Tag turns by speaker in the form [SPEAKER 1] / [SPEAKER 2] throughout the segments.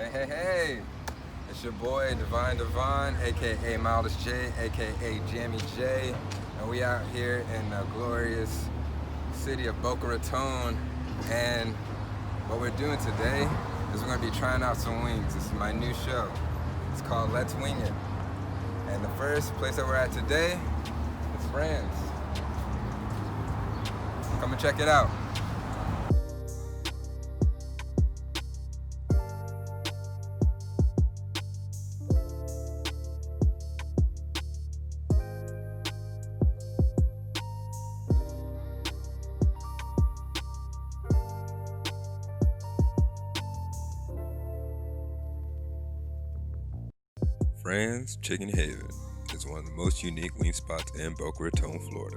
[SPEAKER 1] Hey, it's your boy Divine Devon, aka Mildest J, aka Jammy J, and we out here in the glorious city of Boca Raton, and what we're doing today is we're going to be trying out some wings. This is my new show. It's called Let's Wing It, and the first place that we're at today is Fran's. Come and check it out. Frans Chicken Haven is one of the most unique wing spots in Boca Raton, Florida.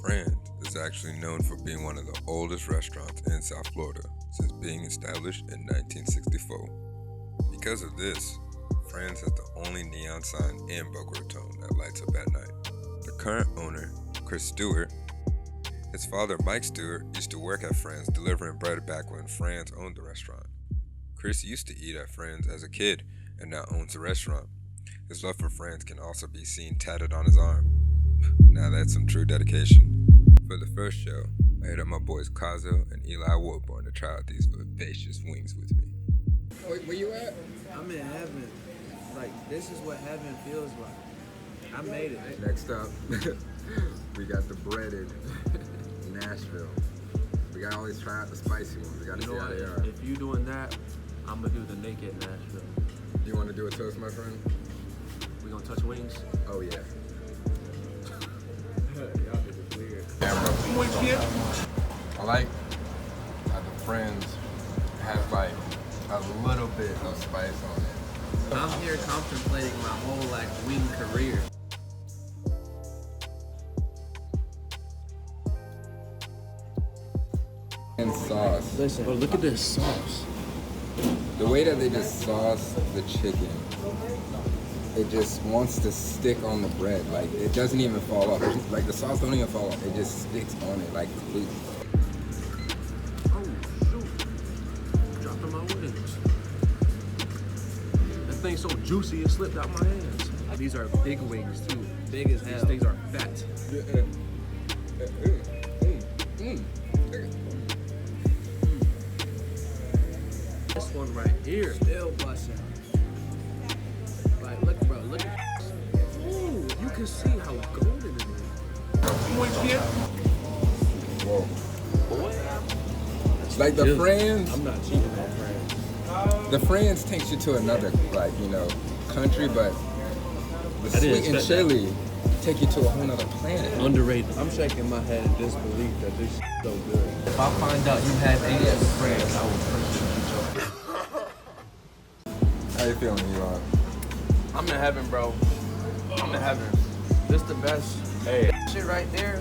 [SPEAKER 1] Frans is actually known for being one of the oldest restaurants in South Florida since being established in 1964. Because of this, Frans has the only neon sign in Boca Raton that lights up at night. The current owner, Chris Stewart, his father, Mike Stewart, used to work at Frans delivering bread back when Frans owned the restaurant. Chris used to eat at Frans as a kid and now owns a restaurant. His love for Frans can also be seen tatted on his arm. Now that's some true dedication. For the first show, I hit up my boys Kazo and Eli Woodborn to try out these vivacious wings with me. Where you at?
[SPEAKER 2] I'm in heaven. Like, this is what heaven feels like. I made it.
[SPEAKER 1] Next up, we got the breaded Nashville. We gotta always try out the spicy ones. We gotta see how they are.
[SPEAKER 2] If you doing that, I'm gonna do the Naked Nashville.
[SPEAKER 1] You want to do a toast, my friend?
[SPEAKER 2] We gonna touch wings?
[SPEAKER 1] Oh yeah.
[SPEAKER 2] Y'all niggas weird.
[SPEAKER 1] I like how the Frans has like a little bit of spice on it.
[SPEAKER 2] I'm here contemplating my whole wing career.
[SPEAKER 1] And sauce.
[SPEAKER 2] Listen, but look at this sauce.
[SPEAKER 1] The way that they just sauce the chicken, it just wants to stick on the bread. Like, it doesn't even fall off. Like, the sauce don't even fall off. It just sticks on it, like, completely.
[SPEAKER 2] Oh, shoot. Dropping my wings. That thing's so juicy, it slipped out my hands. These are big wings, too. Big as hell. These things are fat. This one right here, still busting. Like, look, bro, look at this. Ooh, you can see how golden it is.
[SPEAKER 1] Whoa. Like the Frans,
[SPEAKER 2] I'm not cheating on Frans.
[SPEAKER 1] the Frans takes you to another, country, but the sweet and chili take you to a whole nother planet.
[SPEAKER 2] Underrated. I'm shaking my head in disbelief that this is so good. If I find out you have any other Frans, I will purchase you.
[SPEAKER 1] How you feeling, Eli?
[SPEAKER 2] I'm in heaven, bro. I'm in heaven. This the best. Hey. Shit right there.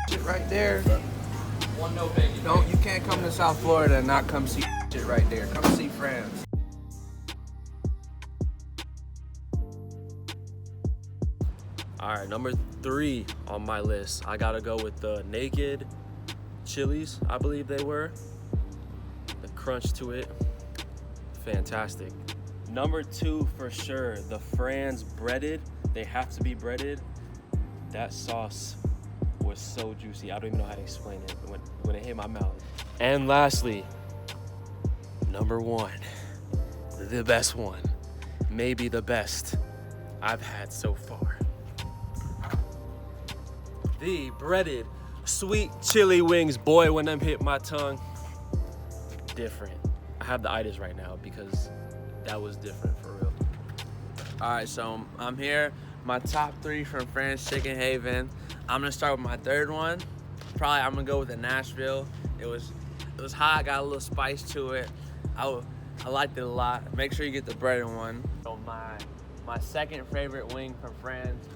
[SPEAKER 2] Shit right there. One no baby. You can't come to South Florida and not come see shit right there. Come see Frans. All right, number 3 on my list. I gotta go with the Naked Chili's, I believe they were. The crunch to it, fantastic. Number 2 for sure, the Frans breaded. They have to be breaded. That sauce was so juicy. I don't even know how to explain it when it hit my mouth. And lastly, number 1, the best one, maybe the best I've had so far. The breaded sweet chili wings. Boy, when them hit my tongue, different. I have the itis right now because that was different for real. All right, so I'm here. My top 3 from Frans Chicken Haven. I'm gonna start with my 3rd one. Probably I'm gonna go with the Nashville. It was hot, got a little spice to it. I liked it a lot. Make sure you get the breaded one. So my 2nd favorite wing from Frans,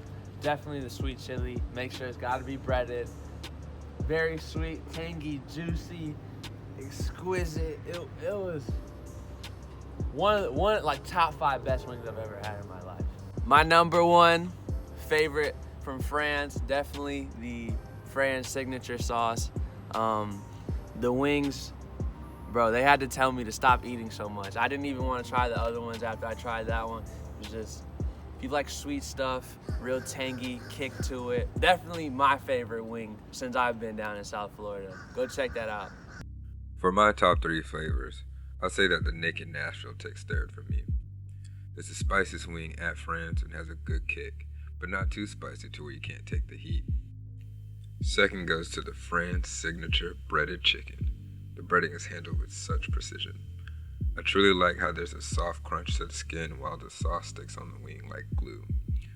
[SPEAKER 2] definitely the sweet chili. Make sure it's gotta be breaded. Very sweet, tangy, juicy, exquisite. It was one top 5 best wings I've ever had in my life. My number 1 favorite from Frans, definitely the Frans signature sauce. The wings Bro, they had to tell me to stop eating so much. I didn't even want to try the other ones after I tried that one. It was just, if you like sweet stuff, real tangy kick to it, definitely my favorite wing since I've been down in South Florida. Go check that out.
[SPEAKER 1] For my top 3 flavors, I'll say that the Naked Nashville takes third for me. It's the spiciest wing at Fran's and has a good kick, but not too spicy to where you can't take the heat. Second goes to the Frans signature breaded chicken. The breading is handled with such precision. I truly like how there's a soft crunch to the skin while the sauce sticks on the wing like glue,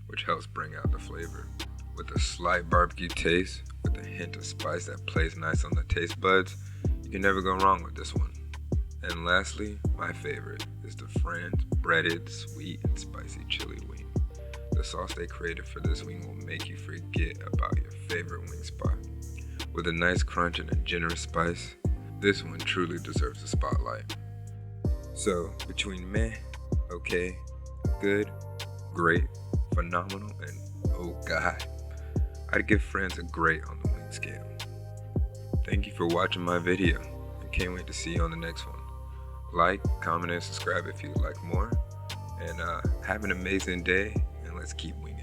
[SPEAKER 1] which helps bring out the flavor. With a slight barbecue taste, with a hint of spice that plays nice on the taste buds, you can never go wrong with this one. And lastly, my favorite is the Fran's breaded, sweet, and spicy chili wing. The sauce they created for this wing will make you forget about your favorite wing spot. With a nice crunch and a generous spice, this one truly deserves the spotlight. So, between meh, okay, good, great, phenomenal, and oh god, I'd give Fran's a great on the wing scale. Thank you for watching my video, and can't wait to see you on the next one. Like, comment, and subscribe if you'd like more, and have an amazing day, and let's keep winging.